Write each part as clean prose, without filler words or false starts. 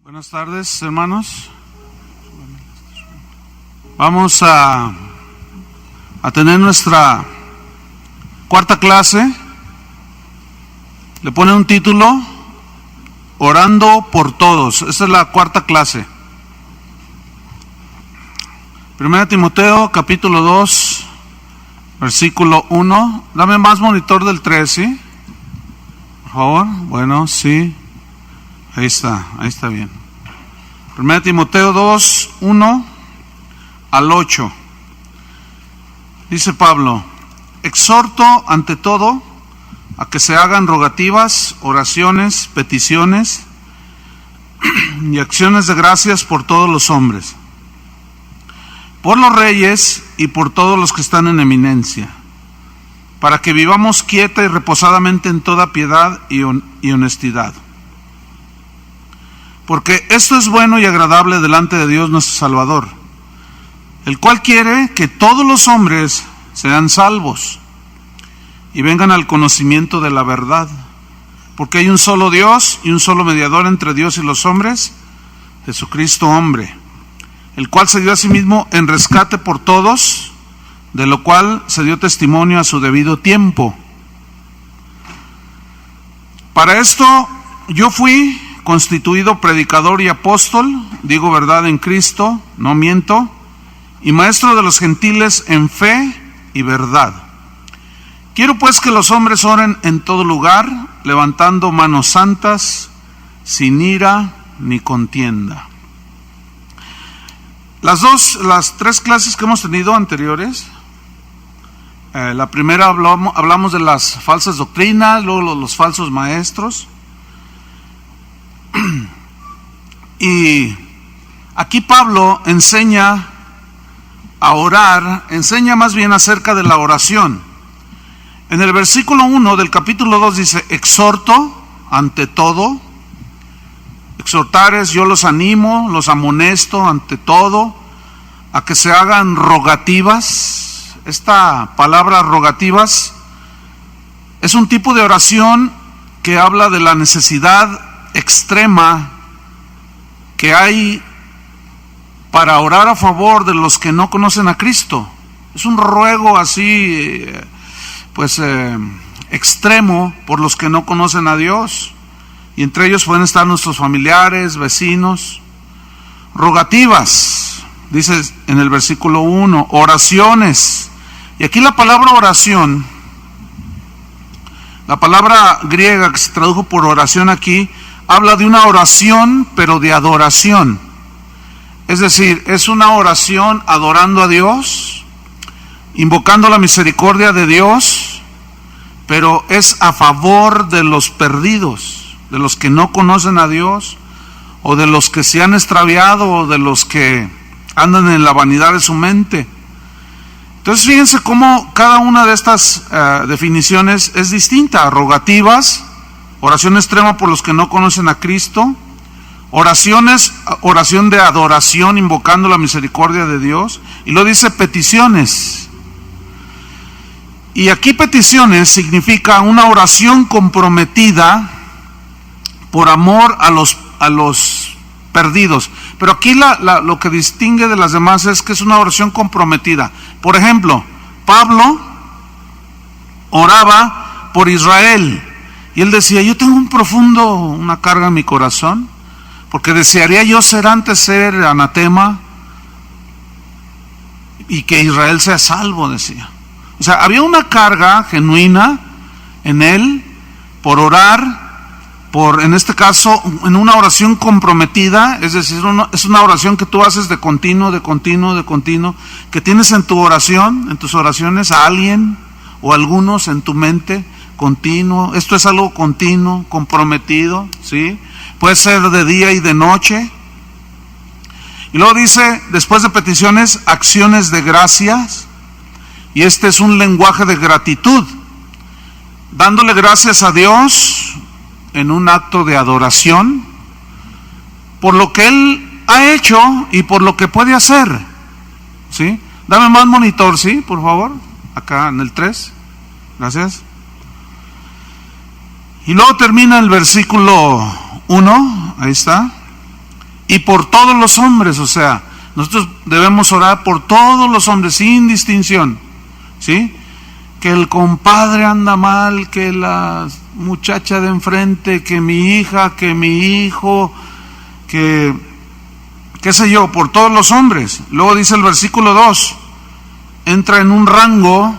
Buenas tardes, hermanos. Vamos a tener nuestra cuarta clase. Le pone un título: Orando por todos. Esta es la cuarta clase. 1 Timoteo capítulo 2, versículo 1. Dame más monitor del 3, ¿sí? Por favor. Bueno, sí. Ahí está bien. 1 Timoteo 2, 1 al 8. Dice Pablo: exhorto ante todo a que se hagan rogativas, oraciones, peticiones y acciones de gracias por todos los hombres, por los reyes y por todos los que están en eminencia, para que vivamos quieta y reposadamente en toda piedad y honestidad. Porque esto es bueno y agradable delante de Dios nuestro Salvador, el cual quiere que todos los hombres sean salvos y vengan al conocimiento de la verdad. Porque hay un solo Dios y un solo mediador entre Dios y los hombres, Jesucristo hombre, el cual se dio a sí mismo en rescate por todos, de lo cual se dio testimonio a su debido tiempo. Para esto yo fui constituido predicador y apóstol, digo verdad en Cristo, no miento, y maestro de los gentiles en fe y verdad. Quiero pues que los hombres oren en todo lugar, levantando manos santas, sin ira ni contienda. Las tres clases que hemos tenido anteriores, la primera hablamos de las falsas doctrinas, luego los falsos maestros. Y aquí Pablo enseña a orar, enseña más bien acerca de la oración. En el versículo 1 del capítulo 2 dice: exhorto ante todo. Exhortar es: yo los animo, los amonesto ante todo a que se hagan rogativas. Esta palabra rogativas es un tipo de oración que habla de la necesidad extrema que hay para orar a favor de los que no conocen a Cristo. Es un ruego así, extremo por los que no conocen a Dios, y entre ellos pueden estar nuestros familiares, vecinos. Rogativas, dice en el versículo 1, oraciones. Y aquí la palabra oración, la palabra griega que se tradujo por oración aquí, habla de una oración, pero de adoración. Es decir, es una oración adorando a Dios, invocando la misericordia de Dios, pero es a favor de los perdidos, de los que no conocen a Dios, o de los que se han extraviado, o de los que andan en la vanidad de su mente. Entonces fíjense cómo cada una de estas definiciones es distinta. Rogativas, oración extrema por los que no conocen a Cristo. Oraciones, oración de adoración, invocando la misericordia de Dios. Y luego dice peticiones. Y aquí peticiones significa una oración comprometida por amor a los perdidos. Pero aquí lo que distingue de las demás es que es una oración comprometida. Por ejemplo, Pablo oraba por Israel. Y él decía: yo tengo una carga en mi corazón, porque desearía yo ser anatema y que Israel sea salvo, decía. O sea, había una carga genuina en él por orar, en este caso, en una oración comprometida, es decir, es una oración que tú haces de continuo, que tienes en tu oración, en tus oraciones a alguien o algunos en tu mente, continuo. Esto es algo continuo, comprometido, ¿sí? Puede ser de día y de noche. Y luego dice, después de peticiones, acciones de gracias. Y este es un lenguaje de gratitud, dándole gracias a Dios en un acto de adoración por lo que Él ha hecho y por lo que puede hacer, ¿sí? Dame más monitor, ¿sí? Por favor, acá en el 3. Gracias. Y luego termina el versículo 1, ahí está. y por todos los hombres. O sea, nosotros debemos orar por todos los hombres sin distinción, ¿sí? Que el compadre anda mal, que la muchacha de enfrente, que mi hija, que mi hijo, que qué sé yo, por todos los hombres. Luego dice el versículo 2, entra en un rango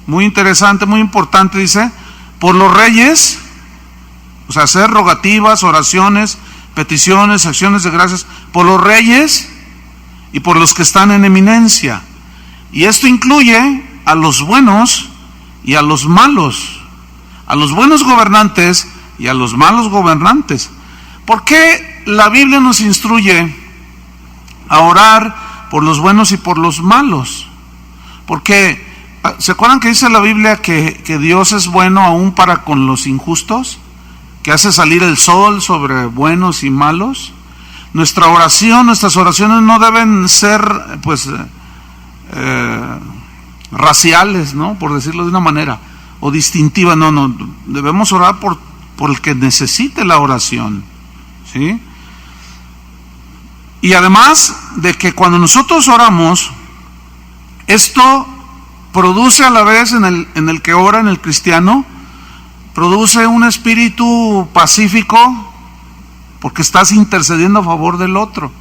muy interesante, muy importante, dice, por los reyes, o sea, hacer rogativas, oraciones, peticiones, acciones de gracias, por los reyes y por los que están en eminencia. Y esto incluye a los buenos y a los malos, a los buenos gobernantes y a los malos gobernantes. ¿Por qué la Biblia nos instruye a orar por los buenos y por los malos? Porque, ¿se acuerdan que dice la Biblia que Dios es bueno aún para con los injustos? Que hace salir el sol sobre buenos y malos. Nuestra oración, nuestras oraciones no deben ser, pues, raciales, ¿no? Por decirlo de una manera, o distintiva. No, debemos orar por el que necesite la oración, ¿sí? Y además de que cuando nosotros oramos, esto produce a la vez en el que ora, en el cristiano, produce un espíritu pacífico, porque estás intercediendo a favor del otro.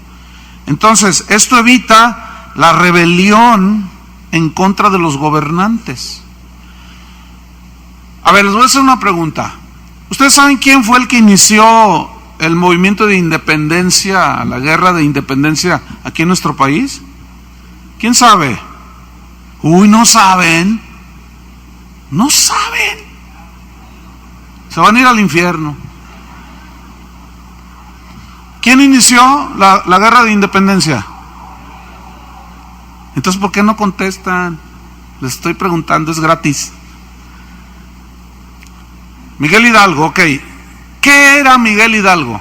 Entonces, esto evita la rebelión en contra de los gobernantes. A ver, les voy a hacer una pregunta. ¿Ustedes saben quién fue el que inició el movimiento de independencia, la guerra de independencia aquí en nuestro país? ¿Quién sabe? Uy, no saben. No saben. Se van a ir al infierno. ¿Quién inició la guerra de independencia? Entonces, ¿por qué no contestan? Les estoy preguntando, es gratis. Miguel Hidalgo, ok. ¿Qué era Miguel Hidalgo?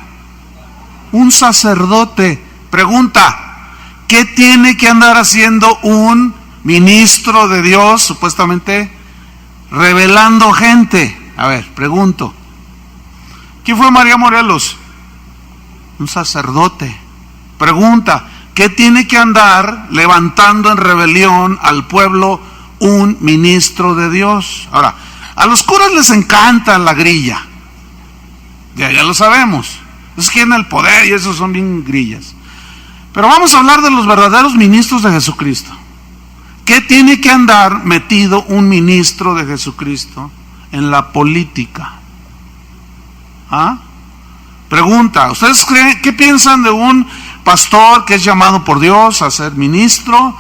Un sacerdote. Pregunta, ¿qué tiene que andar haciendo un ministro de Dios, supuestamente revelando gente? A ver, pregunto. ¿Quién fue María Morelos? Un sacerdote. Pregunta, ¿qué tiene que andar levantando en rebelión al pueblo un ministro de Dios? Ahora, a los curas les encanta la grilla. Ya lo sabemos. Esos quieren el poder y esos son bien grillas. Pero vamos a hablar de los verdaderos ministros de Jesucristo. ¿Qué tiene que andar metido un ministro de Jesucristo en la política? ¿Ah? Pregunta, ¿ustedes creen, qué piensan de un pastor que es llamado por Dios a ser ministro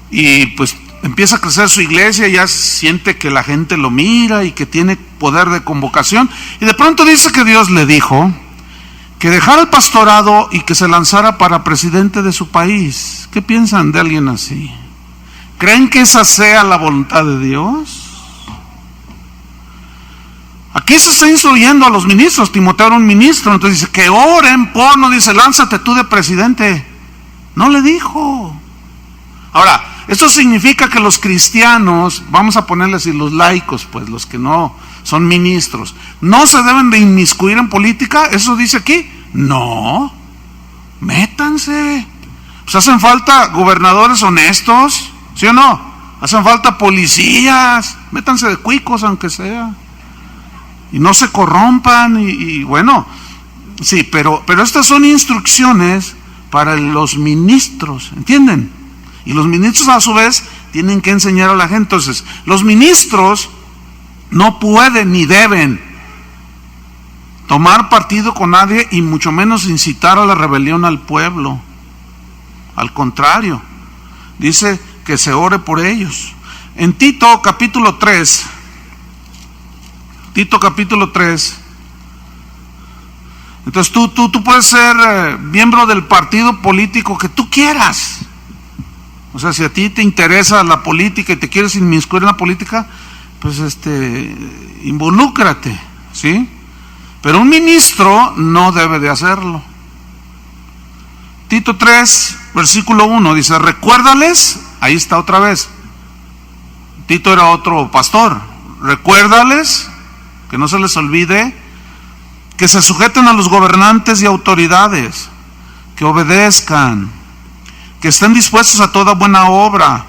y pues empieza a crecer su iglesia, ya siente que la gente lo mira y que tiene poder de convocación, y de pronto dice que Dios le dijo que dejara el pastorado y que se lanzara para presidente de su país? ¿Qué piensan de alguien así? ¿Creen que esa sea la voluntad de Dios? Aquí se está instruyendo a los ministros. Timoteo era un ministro, entonces dice que oren por, no dice lánzate tú de presidente. No le dijo. Ahora, esto significa que los cristianos, vamos a ponerle así, los laicos, pues los que no son ministros, no se deben de inmiscuir en política. ¿Eso dice aquí? No. Métanse. Pues hacen falta gobernadores honestos, ¿sí o no? Hacen falta policías. Métanse de cuicos aunque sea. Y no se corrompan y bueno, sí, pero estas son instrucciones para los ministros, ¿entienden? Y los ministros a su vez tienen que enseñar a la gente. Entonces, los ministros no pueden ni deben tomar partido con nadie y mucho menos incitar a la rebelión al pueblo. Al contrario, dice que se ore por ellos. En Tito capítulo 3, entonces tú puedes ser miembro del partido político que tú quieras. O sea, si a ti te interesa la política y te quieres inmiscuir en la política, pues involúcrate, ¿sí? Pero un ministro no debe de hacerlo. Tito 3, versículo 1, dice, recuérdales, ahí está otra vez. Tito era otro pastor. Recuérdales, que no se les olvide, que se sujeten a los gobernantes y autoridades, que obedezcan, que estén dispuestos a toda buena obra,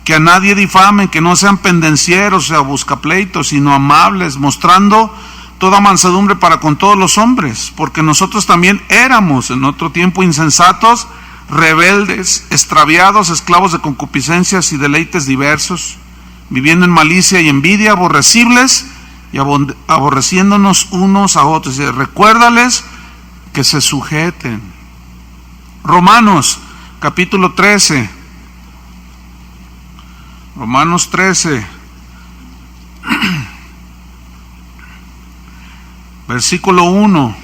que a nadie difamen, que no sean pendencieros, o sea, buscapleitos, sino amables, mostrando toda mansedumbre para con todos los hombres, porque nosotros también éramos en otro tiempo insensatos, rebeldes, extraviados, esclavos de concupiscencias y deleites diversos, viviendo en malicia y envidia, aborrecibles y aborreciéndonos unos a otros. Y recuérdales que se sujeten. Romanos capítulo 13. Romanos 13. Versículo 1.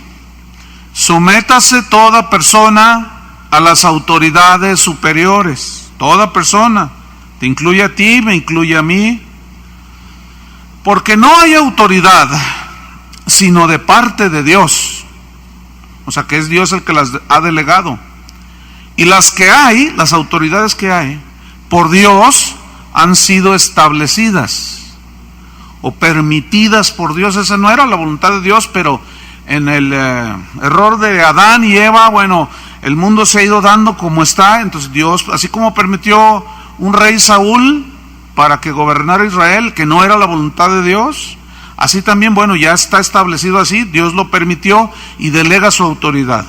Sométase toda persona a las autoridades superiores. Toda persona. Te incluye a ti, me incluye a mí. Porque no hay autoridad sino de parte de Dios. O sea que es Dios el que las ha delegado. Y las que hay, las autoridades que hay, por Dios han sido establecidas o permitidas por Dios. Esa no era la voluntad de Dios, pero en el error de Adán y Eva, bueno, el mundo se ha ido dando como está. Entonces Dios, así como permitió un rey Saúl para que gobernara Israel, que no era la voluntad de Dios, así también, bueno, ya está establecido así, Dios lo permitió y delega su autoridad.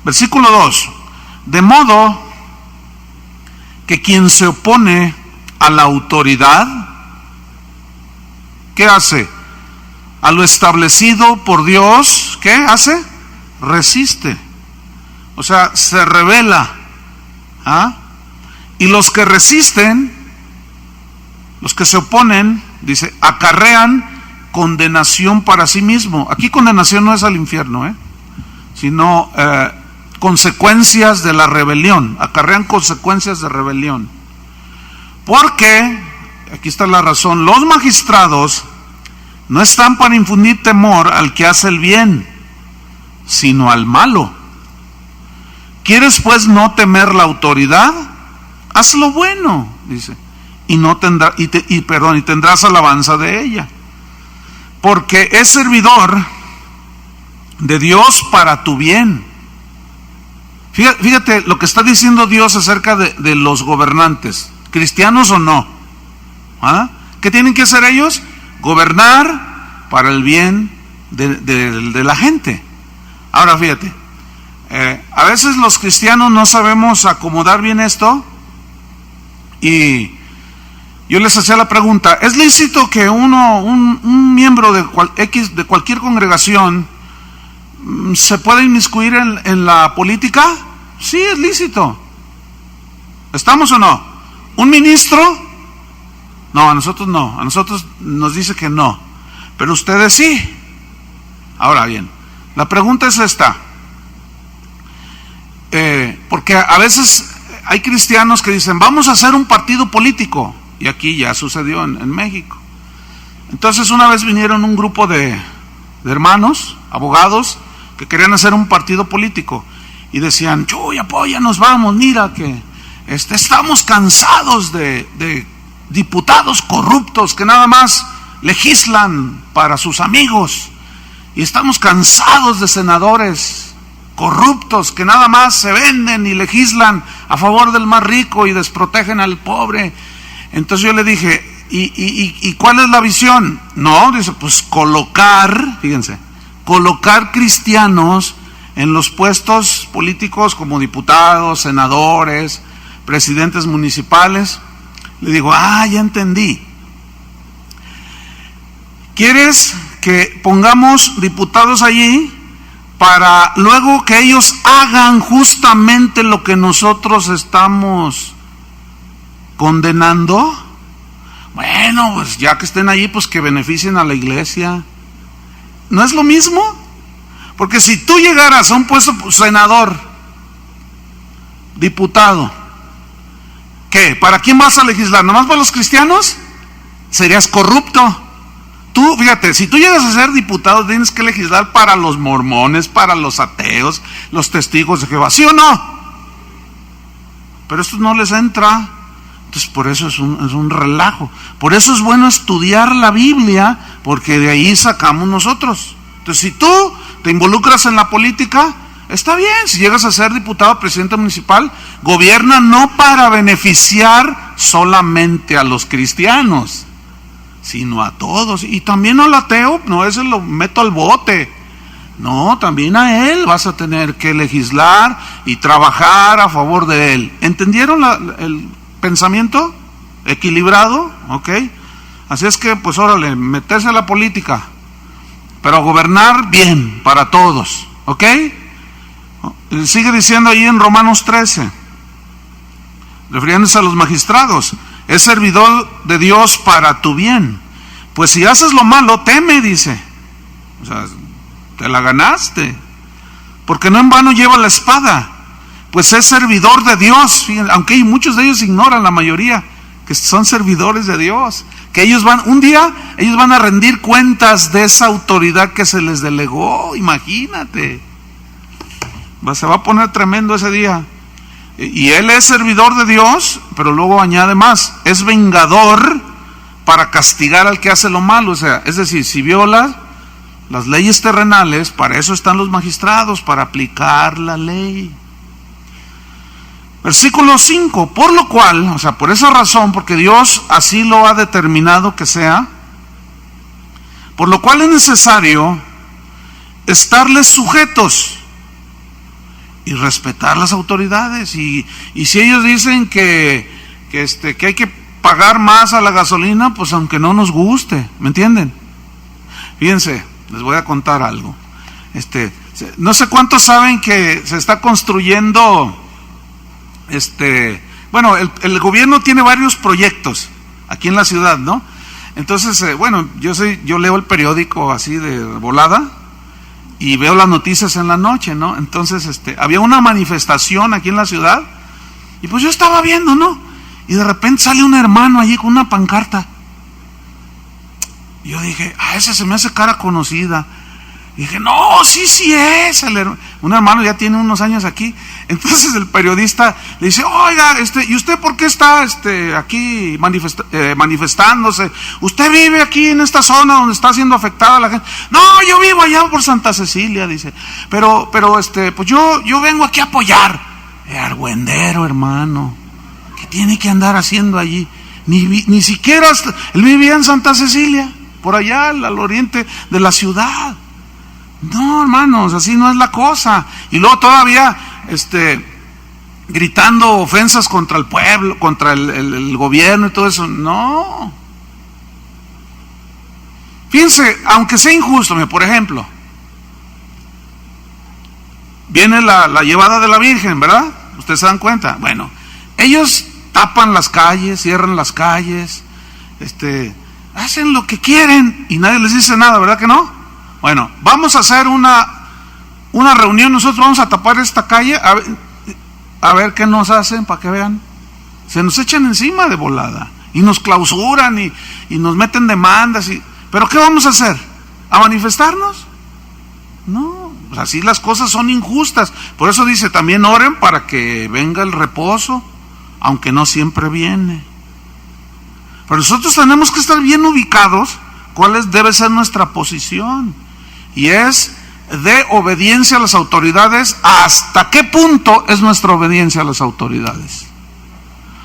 Versículo 2. De modo que quien se opone a la autoridad, ¿qué hace? A lo establecido por Dios, ¿qué hace? Resiste. O sea, se rebela. ¿Ah? Y los que resisten, los que se oponen, dice, acarrean condenación para sí mismo. Aquí condenación no es al infierno, sino consecuencias de la rebelión. Acarrean consecuencias de rebelión. Porque, aquí está la razón, los magistrados no están para infundir temor al que hace el bien, sino al malo. ¿Quieres pues no temer la autoridad? Haz lo bueno, dice, y tendrás alabanza de ella, porque es servidor de Dios para tu bien. Fíjate lo que está diciendo Dios acerca de los gobernantes, cristianos o no. ¿Ah? ¿Qué tienen que hacer ellos? Gobernar para el bien de la gente. Ahora fíjate, a veces los cristianos no sabemos acomodar bien esto, y yo les hacía la pregunta, ¿es lícito que un miembro de cualquier congregación se pueda inmiscuir en la política? Sí, es lícito. ¿Estamos o no? ¿Un ministro? No, a nosotros no. A nosotros nos dice que no. Pero ustedes sí. Ahora bien, la pregunta es esta. Porque a veces hay cristianos que dicen, vamos a hacer un partido político. Y aquí ya sucedió en México. Entonces una vez vinieron un grupo de hermanos, abogados, que querían hacer un partido político. Y decían, chuy, apóyanos, vamos, mira que estamos cansados de diputados corruptos que nada más legislan para sus amigos. Y estamos cansados de senadores corruptos que nada más se venden y legislan a favor del más rico y desprotegen al pobre. Entonces yo le dije, ¿y cuál es la visión? No, dice, pues colocar cristianos en los puestos políticos como diputados, senadores, presidentes municipales. Le digo, ya entendí. ¿Quieres que pongamos diputados allí para luego que ellos hagan justamente lo que nosotros estamos condenando? Bueno, pues ya que estén allí, pues que beneficien a la iglesia. ¿No es lo mismo? Porque si tú llegaras a un puesto senador, diputado, ¿qué? ¿Para quién vas a legislar? ¿Nomás para los cristianos? Serías corrupto. Tú, fíjate, si tú llegas a ser diputado, tienes que legislar para los mormones, para los ateos, los testigos de Jehová, ¿sí o no? Pero esto no les entra. Entonces por eso es un relajo. Por eso es bueno estudiar la Biblia, porque de ahí sacamos nosotros. Entonces si tú te involucras en la política, Está bien, si llegas a ser diputado, presidente municipal, gobierna no para beneficiar solamente a los cristianos, sino a todos. Y también al ateo, no, ese lo meto al bote. No, también a él vas a tener que legislar y trabajar a favor de él. ¿Entendieron el pensamiento equilibrado? ¿Ok? Así es que, pues órale, meterse a la política, pero gobernar bien para todos. ¿Ok? Sigue diciendo ahí en Romanos 13, refiriéndose a los magistrados: es servidor de Dios para tu bien. Pues si haces lo malo, teme, dice. O sea, te la ganaste, porque no en vano lleva la espada, pues es servidor de Dios. Fíjense, aunque muchos de ellos ignoran, la mayoría, que son servidores de Dios, que ellos un día van a rendir cuentas de esa autoridad que se les delegó. Imagínate, se va a poner tremendo ese día. Y él es servidor de Dios, pero luego añade más: es vengador para castigar al que hace lo malo. O sea, es decir, si viola las leyes terrenales, para eso están los magistrados, para aplicar la ley. Versículo 5, por lo cual, o sea, por esa razón, porque Dios así lo ha determinado que sea, por lo cual es necesario estarles sujetos y respetar las autoridades. Y si ellos dicen que hay que pagar más a la gasolina, pues aunque no nos guste, ¿me entienden? Fíjense, les voy a contar algo. No sé cuántos saben que se está construyendo, bueno, el gobierno tiene varios proyectos aquí en la ciudad, ¿no? Entonces, bueno, yo leo el periódico así de volada y veo las noticias en la noche, ¿no? Entonces, había una manifestación aquí en la ciudad y pues yo estaba viendo, ¿no? Y de repente sale un hermano allí con una pancarta. Y yo dije, ese se me hace cara conocida. Y dije, no, sí es. Un hermano ya tiene unos años aquí. Entonces el periodista le dice, oiga, ¿y usted por qué está aquí manifestándose? ¿Usted vive aquí en esta zona donde está siendo afectada la gente? No, yo vivo allá por Santa Cecilia, dice. Pero pues yo vengo aquí a apoyar. Argüendero, hermano, ¿qué tiene que andar haciendo allí? Ni siquiera, él vivía en Santa Cecilia, por allá al oriente de la ciudad. No, hermanos, así no es la cosa. Y luego todavía gritando ofensas contra el pueblo, contra el gobierno y todo eso. No. Fíjense, aunque sea injusto, por ejemplo, viene la llevada de la Virgen, ¿verdad? Ustedes se dan cuenta. Bueno, ellos tapan las calles, cierran las calles, hacen lo que quieren y nadie les dice nada, ¿verdad que no? Bueno, vamos a hacer una reunión, nosotros vamos a tapar esta calle, a ver qué nos hacen, para que vean. Se nos echan encima de volada y nos clausuran y nos meten demandas. ¿Pero qué vamos a hacer? ¿A manifestarnos? No, pues así las cosas son injustas. Por eso dice, también oren para que venga el reposo, aunque no siempre viene. Pero nosotros tenemos que estar bien ubicados cuál debe ser nuestra posición. Y es de obediencia a las autoridades. ¿Hasta qué punto es nuestra obediencia a las autoridades?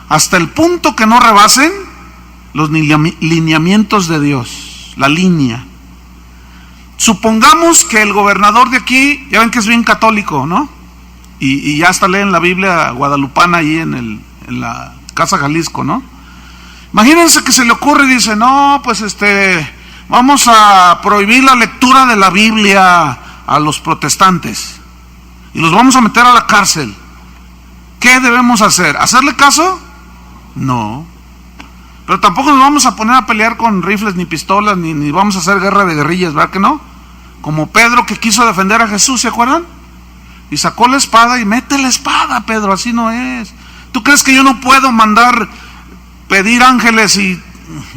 Hasta el punto que no rebasen los lineamientos de Dios, la línea. Supongamos que el gobernador de aquí, ya ven que es bien católico, ¿no? Y ya hasta leen la Biblia guadalupana ahí en la Casa Jalisco, ¿no? Imagínense que se le ocurre y dice, no, pues vamos a prohibir la lectura de la Biblia a los protestantes y los vamos a meter a la cárcel. ¿Qué debemos hacer? ¿Hacerle caso? No. Pero tampoco nos vamos a poner a pelear con rifles ni pistolas, ni vamos a hacer guerra de guerrillas, ¿verdad que no? Como Pedro, que quiso defender a Jesús, ¿se acuerdan? Y sacó la espada y mete la espada, Pedro, así no es. ¿Tú crees que yo no puedo pedir ángeles y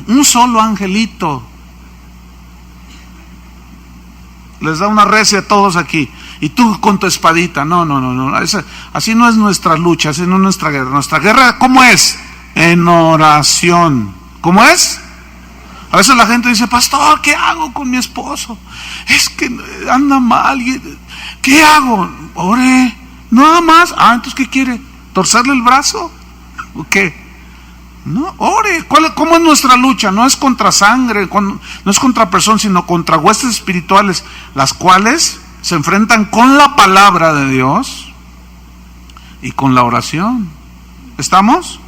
un solo angelito les da una recia a todos aquí y tú con tu espadita? No, así no es nuestra lucha, así no es nuestra guerra. Nuestra guerra, ¿cómo es? En oración. ¿Cómo es? A veces la gente dice, pastor, ¿qué hago con mi esposo? Es que anda mal, ¿Qué hago? Ore, nada más. Entonces ¿qué quiere? ¿Torcerle el brazo? ¿O qué? No, ore. ¿Cómo es nuestra lucha? No es contra sangre, no es contra personas, sino contra huestes espirituales, las cuales se enfrentan con la palabra de Dios y con la oración. ¿Estamos?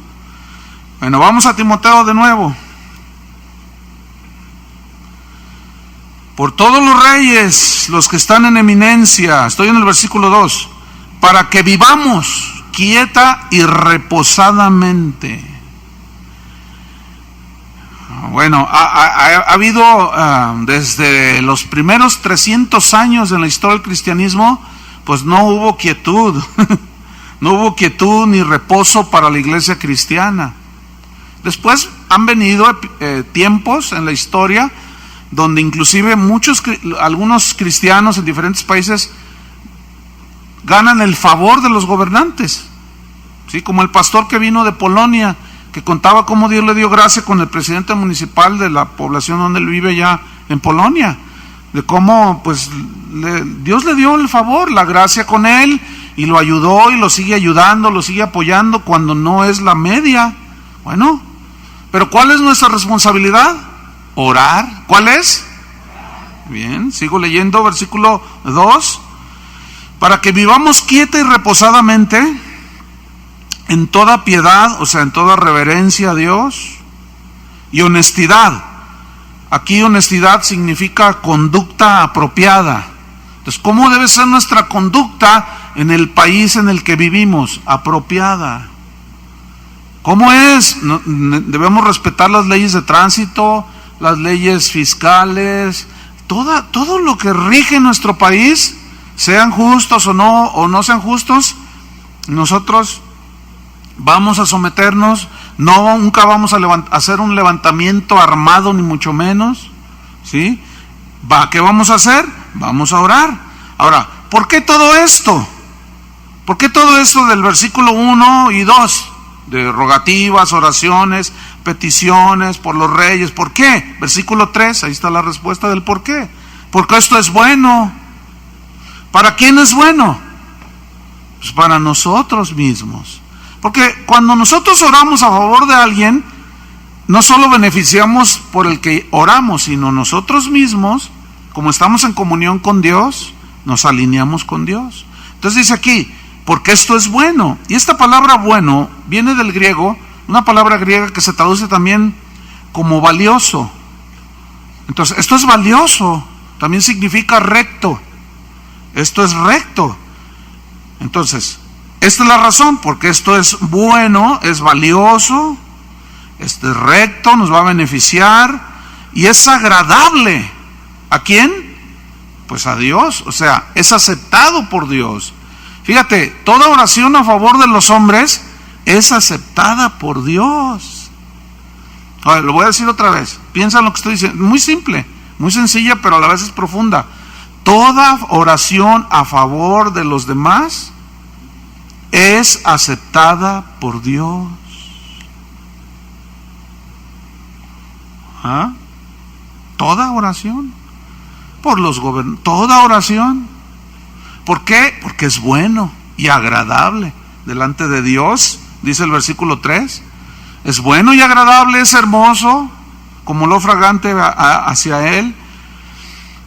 Bueno, vamos a Timoteo de nuevo. Por todos los reyes, los que están en eminencia, estoy en el versículo 2, para que vivamos quieta y reposadamente. Bueno, ha habido desde los primeros 300 años en la historia del cristianismo, pues no hubo quietud, no hubo quietud ni reposo para la iglesia cristiana. Después han venido tiempos en la historia donde inclusive algunos cristianos en diferentes países ganan el favor de los gobernantes, ¿sí? Como el pastor que vino de Polonia, que contaba cómo Dios le dio gracia con el presidente municipal de la población donde él vive ya en Polonia, de cómo pues Dios le dio el favor, la gracia con él, y lo ayudó y lo sigue ayudando, lo sigue apoyando cuando no es la media. Bueno, pero ¿cuál es nuestra responsabilidad? Orar. ¿Cuál es? Bien, sigo leyendo, versículo 2. Para que vivamos quieta y reposadamente en toda piedad, o sea, en toda reverencia a Dios y honestidad. Aquí honestidad significa conducta apropiada. Entonces, ¿cómo debe ser nuestra conducta en el país en el que vivimos? Apropiada. ¿Cómo es? Debemos respetar las leyes de tránsito, las leyes fiscales, todo lo que rige nuestro país, sean justos o no sean justos, nosotros vamos a someternos, nunca vamos a hacer un levantamiento armado, ni mucho menos, ¿sí? ¿Qué vamos a hacer? Vamos a orar. Ahora, ¿por qué todo esto? ¿Por qué todo esto del versículo 1 y 2? De rogativas, oraciones, peticiones por los reyes. ¿Por qué? Versículo 3, ahí está la respuesta del por qué. Porque esto es bueno. ¿Para quién es bueno? Pues para nosotros mismos. Porque cuando nosotros oramos a favor de alguien, no solo beneficiamos por el que oramos, sino nosotros mismos, como estamos en comunión con Dios, nos alineamos con Dios. Entonces dice aquí, porque esto es bueno. Y esta palabra bueno viene del griego, una palabra griega que se traduce también como valioso. Entonces, esto es valioso, también significa recto. Esto es recto. Entonces, esta es la razón, porque esto es bueno, es valioso, es recto, nos va a beneficiar y es agradable. ¿A quién? Pues a Dios, o sea, es aceptado por Dios. Fíjate, toda oración a favor de los hombres es aceptada por Dios. A ver, lo voy a decir otra vez. Piensa en lo que estoy diciendo. Muy simple, muy sencilla, pero a la vez es profunda. Toda oración a favor de los demás es aceptada por Dios. Toda oración. Por los gobernantes. Toda oración. ¿Por qué? Porque es bueno y agradable delante de Dios, dice el versículo 3. Es bueno y agradable, es hermoso, como lo fragante hacia Él.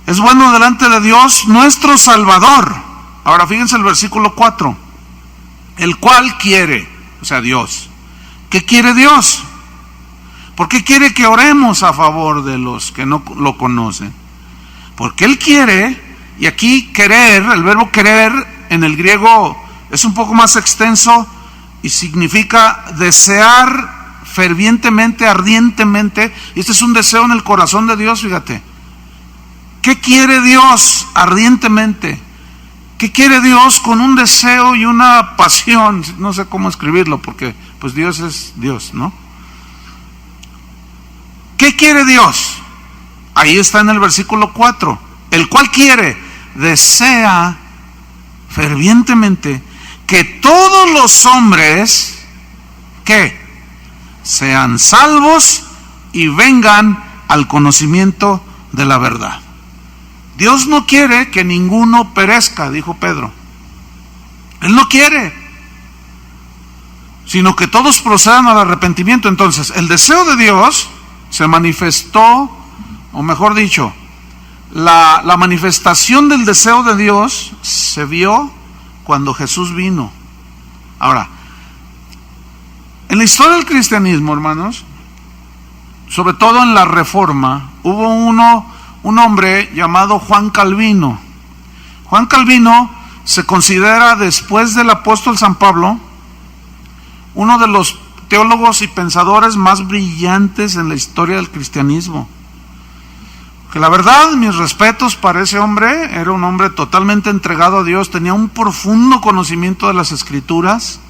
Es bueno delante de Dios, nuestro Salvador. Ahora fíjense el versículo 4. El cual quiere, o sea, Dios. ¿Qué quiere Dios? ¿Por qué quiere que oremos a favor de los que no lo conocen? Porque Él quiere. Y aquí querer, el verbo querer en el griego es un poco más extenso y significa desear fervientemente, ardientemente. Y este es un deseo en el corazón de Dios, fíjate. ¿Qué quiere Dios ardientemente? ¿Qué quiere Dios con un deseo y una pasión? No sé cómo escribirlo porque pues Dios es Dios, ¿no? ¿Qué quiere Dios? Ahí está en el versículo 4. El cual quiere, desea fervientemente que todos los hombres que sean salvos y vengan al conocimiento de la verdad. Dios no quiere que ninguno perezca, dijo Pedro. Él no quiere, sino que todos procedan al arrepentimiento. Entonces, el deseo de Dios se manifestó, o mejor dicho, la manifestación del deseo de Dios se vio cuando Jesús vino. Ahora, en la historia del cristianismo, hermanos, sobre todo en la Reforma, hubo un hombre llamado Juan Calvino. Juan Calvino se considera, después del apóstol San Pablo, uno de los teólogos y pensadores más brillantes en la historia del cristianismo. Que la verdad, mis respetos para ese hombre, era un hombre totalmente entregado a Dios, tenía un profundo conocimiento de las Escrituras,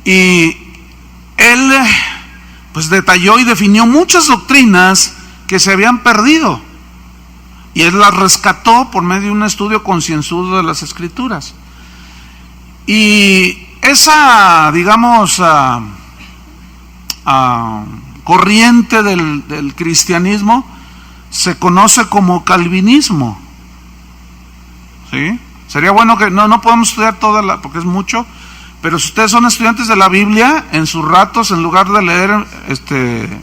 y él pues detalló y definió muchas doctrinas que se habían perdido, y él las rescató por medio de un estudio concienzudo de las Escrituras. Y esa, digamos, corriente del cristianismo se conoce como calvinismo, ¿sí? Sería bueno que, no podemos estudiar toda porque es mucho, pero si ustedes son estudiantes de la Biblia, en sus ratos, en lugar de leer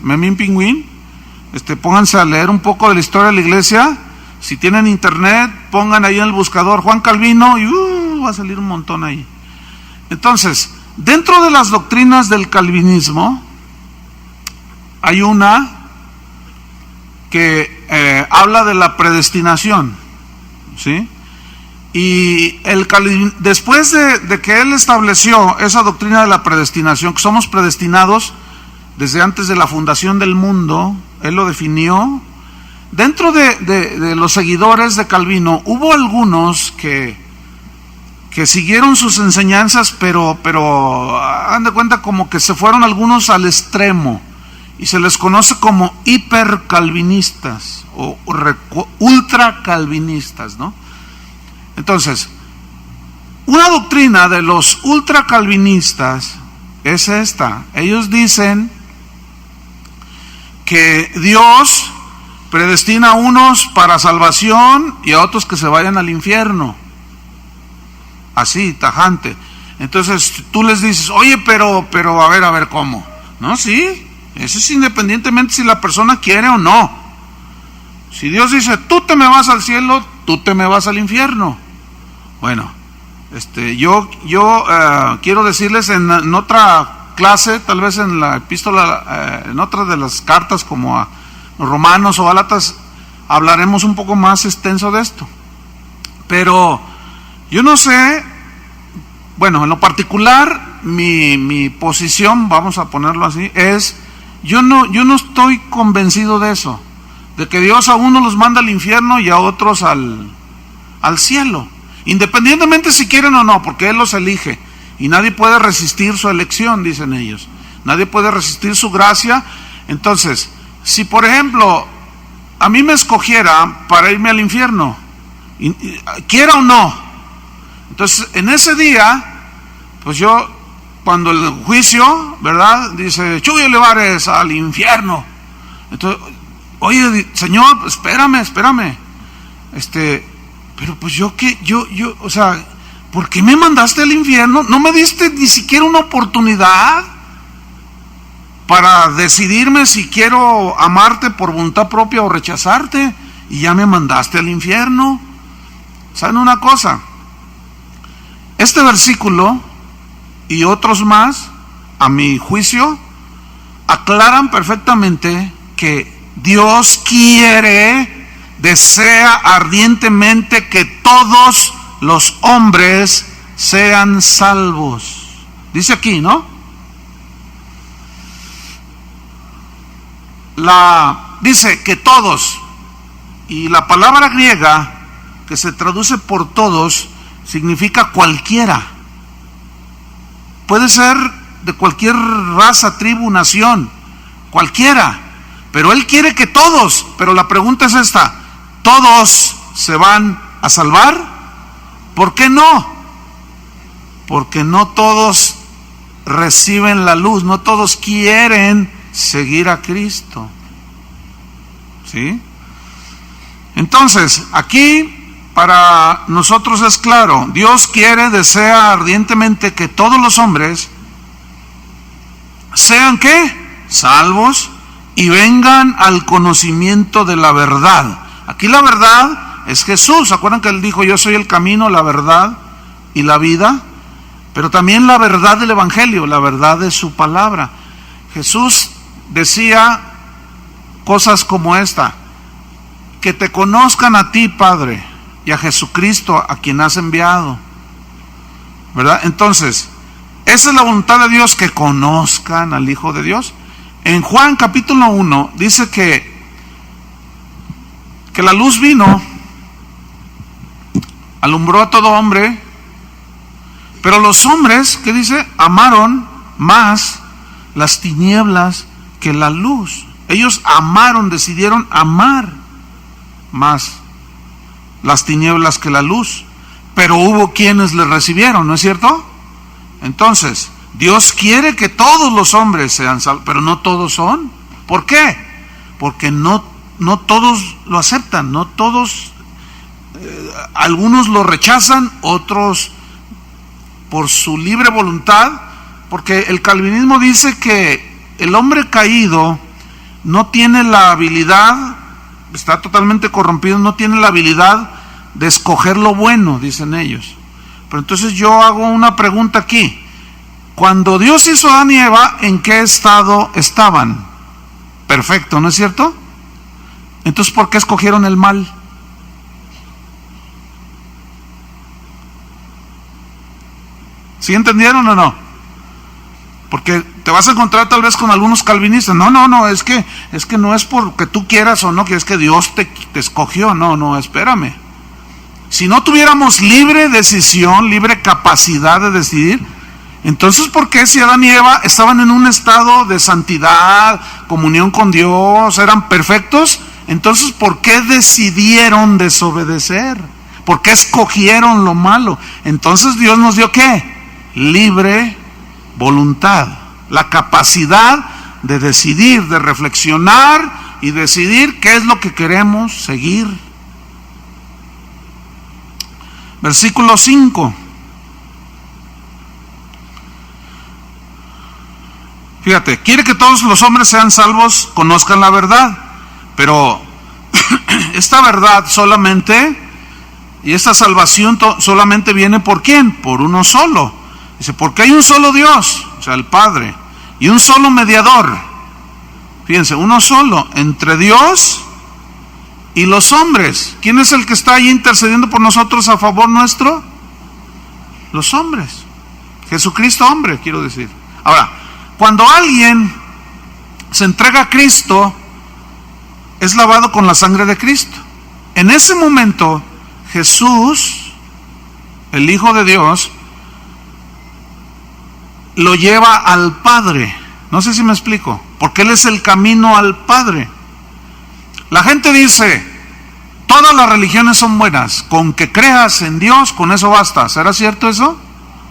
Memín Pingüín, pónganse a leer un poco de la historia de la iglesia. Si tienen internet, pongan ahí en el buscador Juan Calvino y va a salir un montón ahí. Entonces, dentro de las doctrinas del calvinismo, hay una que habla de la predestinación, ¿sí? Y después de que él estableció esa doctrina de la predestinación, que somos predestinados desde antes de la fundación del mundo, él lo definió. Dentro de los seguidores de Calvino, hubo algunos que siguieron sus enseñanzas, pero hagan de cuenta como que se fueron algunos al extremo, y se les conoce como hipercalvinistas o ultracalvinistas, ¿no? Entonces, una doctrina de los ultracalvinistas es esta. Ellos dicen que Dios predestina a unos para salvación y a otros que se vayan al infierno. Así, tajante. Entonces tú les dices, oye, pero a ver, ¿cómo? No, sí, eso es independientemente si la persona quiere o no. Si Dios dice, tú te me vas al cielo, tú te me vas al infierno. Bueno, yo quiero decirles en otra clase, tal vez en la epístola, en otra de las cartas como a los Romanos o Gálatas, hablaremos un poco más extenso de esto. Pero yo no sé, bueno, en lo particular, mi posición, vamos a ponerlo así, es, yo no estoy convencido de eso, de que Dios a unos los manda al infierno y a otros al cielo, independientemente si quieren o no, porque Él los elige, y nadie puede resistir su elección, dicen ellos, nadie puede resistir su gracia. Entonces, si por ejemplo, a mí me escogiera para irme al infierno, quiera o no, entonces en ese día, pues yo, cuando el juicio, ¿verdad? Dice, Chuy Olivares al infierno. Entonces, oye, Señor, espérame. Pero pues yo, o sea, ¿por qué me mandaste al infierno? No me diste ni siquiera una oportunidad para decidirme si quiero amarte por voluntad propia o rechazarte, y ya me mandaste al infierno. ¿Saben una cosa? Este versículo y otros más, a mi juicio, aclaran perfectamente que Dios desea ardientemente que todos los hombres sean salvos. Dice aquí, ¿no? Dice que todos, y la palabra griega que se traduce por todos significa cualquiera. Puede ser de cualquier raza, tribu, nación, cualquiera, pero Él quiere que todos. Pero la pregunta es esta: ¿todos se van a salvar? ¿Por qué no? Porque no todos reciben la luz, no todos quieren seguir a Cristo, ¿sí? Entonces, aquí para nosotros es claro, Dios quiere, desea ardientemente que todos los hombres sean ¿qué? Salvos y vengan al conocimiento de la verdad. Aquí la verdad es Jesús. ¿Se acuerdan que Él dijo, yo soy el camino, la verdad y la vida? Pero también la verdad del Evangelio, la verdad de su palabra. Jesús decía cosas como esta: que te conozcan a ti, Padre, y a Jesucristo, a quien has enviado, ¿verdad? Entonces, esa es la voluntad de Dios, que conozcan al Hijo de Dios. En Juan capítulo 1 dice que la luz vino, alumbró a todo hombre, pero los hombres, ¿qué dice? Amaron más las tinieblas que la luz. Ellos amaron, decidieron amar más las tinieblas que la luz, pero hubo quienes le recibieron, ¿no es cierto? Entonces, Dios quiere que todos los hombres sean salvos, pero no todos son. ¿Por qué? Porque no todos lo aceptan, no todos, algunos lo rechazan, otros por su libre voluntad, porque el calvinismo dice que el hombre caído no tiene la habilidad, está totalmente corrompido, no tiene la habilidad de escoger lo bueno, dicen ellos. Pero entonces yo hago una pregunta aquí: cuando Dios hizo a Adán y Eva, ¿en qué estado estaban? Perfecto, ¿no es cierto? Entonces, ¿por qué escogieron el mal? ¿Sí entendieron o no? Porque te vas a encontrar tal vez con algunos calvinistas. No, es que no es porque tú quieras o no, que es que Dios te escogió. No, espérame. Si no tuviéramos libre decisión, libre capacidad de decidir, entonces ¿por qué si Adán y Eva estaban en un estado de santidad, comunión con Dios, eran perfectos? Entonces ¿por qué decidieron desobedecer? ¿Por qué escogieron lo malo? Entonces Dios nos dio ¿qué? Libre voluntad, la capacidad de decidir, de reflexionar y decidir qué es lo que queremos seguir. Versículo 5. Fíjate, quiere que todos los hombres sean salvos, conozcan la verdad, pero esta verdad solamente, y esta salvación solamente viene ¿por quién? Por uno solo. Dice, porque hay un solo Dios, o sea, el Padre, y un solo mediador. Fíjense, uno solo entre Dios y los hombres. ¿Quién es el que está ahí intercediendo por nosotros a favor nuestro? Los hombres. Jesucristo hombre, quiero decir. Ahora, cuando alguien se entrega a Cristo, es lavado con la sangre de Cristo. En ese momento, Jesús, el Hijo de Dios, lo lleva al Padre. No sé si me explico, porque Él es el camino al Padre. La gente dice, todas las religiones son buenas, con que creas en Dios, con eso basta. ¿Será cierto eso?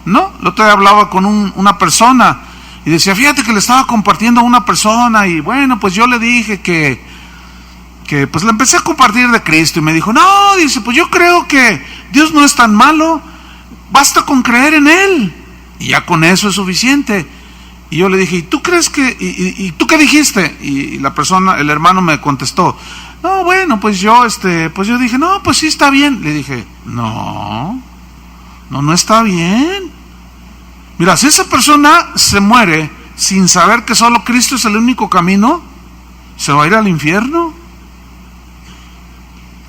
No, el otro día hablaba con una persona y decía, fíjate que le estaba compartiendo a una persona y bueno, pues yo le dije que pues le empecé a compartir de Cristo y me dijo, no, dice, pues yo creo que Dios no es tan malo, basta con creer en Él y ya con eso es suficiente. Y yo le dije, ¿y tú crees que, y tú qué dijiste? Y la persona, el hermano me contestó, no, bueno, pues yo dije, no, pues sí está bien. Le dije, no está bien. Mira, si esa persona se muere sin saber que solo Cristo es el único camino, se va a ir al infierno.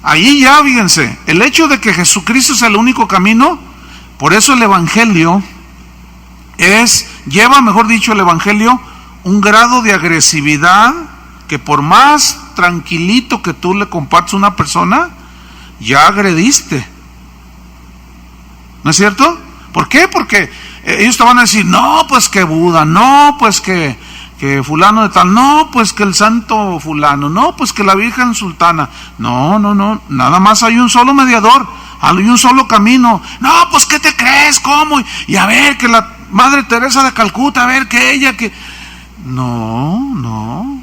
Ahí ya, fíjense, el hecho de que Jesucristo es el único camino, por eso el Evangelio lleva, mejor dicho, el Evangelio un grado de agresividad que por más tranquilito que tú le compartes a una persona, ya agrediste. ¿No es cierto? ¿Por qué? Porque ellos te van a decir, no, pues que Buda, no, pues que fulano de tal, no, pues que el santo fulano, no, pues que la Virgen Sultana. No, nada más hay un solo mediador, hay un solo camino. No, pues ¿qué te crees? ¿Cómo? Y a ver, que la Madre Teresa de Calcuta, a ver, que ella, que... No.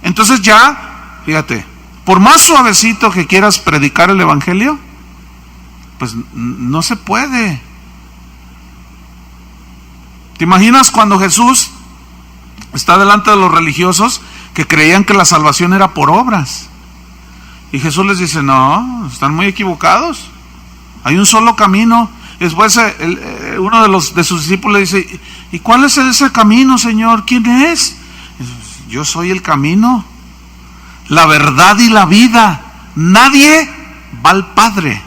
Entonces ya, fíjate, Por más suavecito que quieras predicar el evangelio, pues no se puede. ¿Te imaginas cuando Jesús está delante de los religiosos que creían que la salvación era por obras? Y Jesús les dice, no, están muy equivocados. Hay un solo camino. Después uno de sus discípulos le dice, ¿y cuál es ese camino, Señor? ¿Quién es? Yo soy el camino, la verdad y la vida. Nadie va al Padre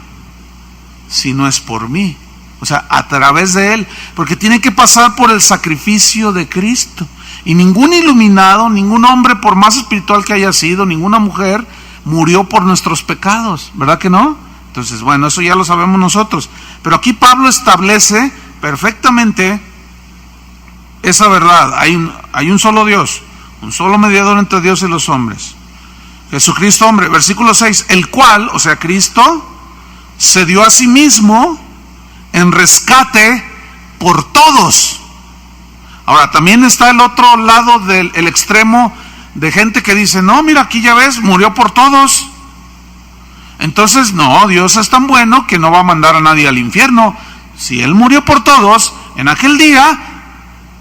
si no es por mí. O sea, a través de Él, porque tiene que pasar por el sacrificio de Cristo. Y ningún iluminado, ningún hombre, por más espiritual que haya sido, ninguna mujer, murió por nuestros pecados, ¿verdad que no? Entonces, bueno, eso ya lo sabemos nosotros. Pero aquí Pablo establece perfectamente esa verdad. Hay un solo Dios, un solo mediador entre Dios y los hombres, Jesucristo hombre. Versículo 6, el cual, o sea, Cristo, se dio a sí mismo en rescate por todos. Ahora, también está el otro lado del extremo de gente que dice, no, mira, aquí ya ves, murió por todos. Entonces, no, Dios es tan bueno que no va a mandar a nadie al infierno. Si Él murió por todos, en aquel día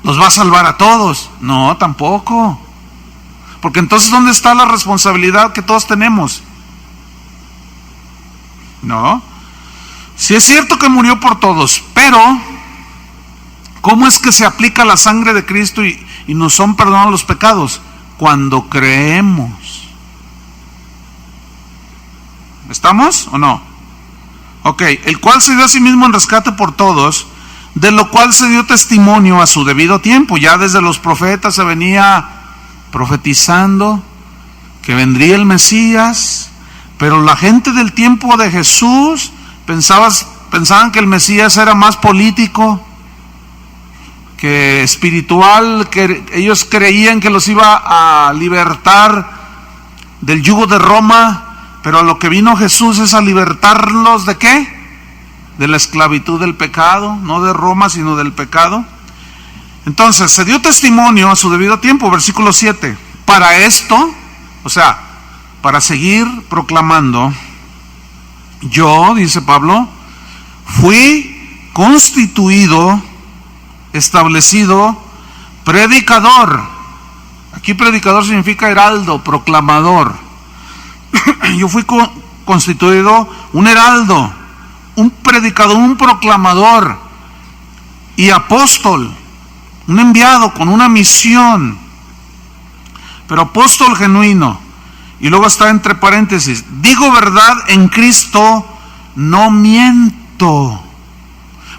los va a salvar a todos. No, tampoco. Porque entonces, ¿dónde está la responsabilidad que todos tenemos? No. Sí es cierto que murió por todos, pero ¿cómo es que se aplica la sangre de Cristo y nos son perdonados los pecados? Cuando creemos. ¿Estamos o no? Ok, el cual se dio a sí mismo en rescate por todos, de lo cual se dio testimonio a su debido tiempo. Ya desde los profetas se venía profetizando que vendría el Mesías, pero la gente del tiempo de Jesús pensaban que el Mesías era más político que espiritual, que ellos creían que los iba a libertar del yugo de Roma, pero a lo que vino Jesús es a libertarlos ¿de qué? De la esclavitud del pecado, no de Roma, sino del pecado. Entonces, se dio testimonio a su debido tiempo, versículo 7. Para esto, o sea, para seguir proclamando, yo, dice Pablo, fui constituido, establecido, predicador. Aquí predicador significa heraldo, proclamador. Yo fui constituido un heraldo, un predicador, un proclamador y apóstol, un enviado con una misión, pero apóstol genuino. Y luego está entre paréntesis, digo verdad en Cristo, no miento.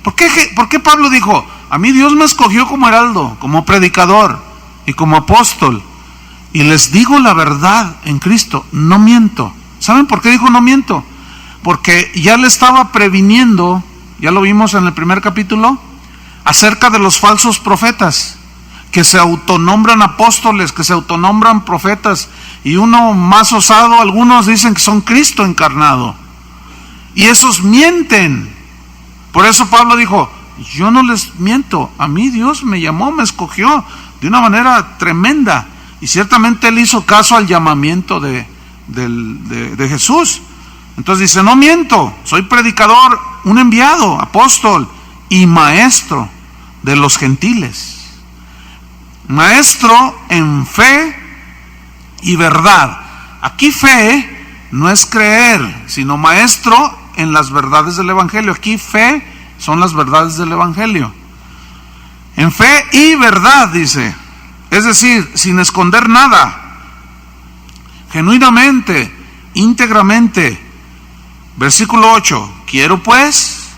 ¿Por qué Pablo dijo, a mí Dios me escogió como heraldo, como predicador y como apóstol, y les digo la verdad en Cristo, no miento? ¿Saben por qué dijo no miento? Porque ya le estaba previniendo, ya lo vimos en el primer capítulo, acerca de los falsos profetas, que se autonombran apóstoles, que se autonombran profetas, y uno más osado, algunos dicen que son Cristo encarnado, y esos mienten. Por eso Pablo dijo, yo no les miento, a mí Dios me llamó, me escogió de una manera tremenda, y ciertamente Él hizo caso al llamamiento de Jesús. Entonces dice, no miento, soy predicador, un enviado, apóstol y maestro de los gentiles. Maestro en fe y verdad. Aquí fe no es creer, sino maestro en las verdades del Evangelio. Aquí fe son las verdades del Evangelio. En fe y verdad, dice. Es decir, sin esconder nada. Genuinamente, íntegramente. Versículo 8. Quiero pues,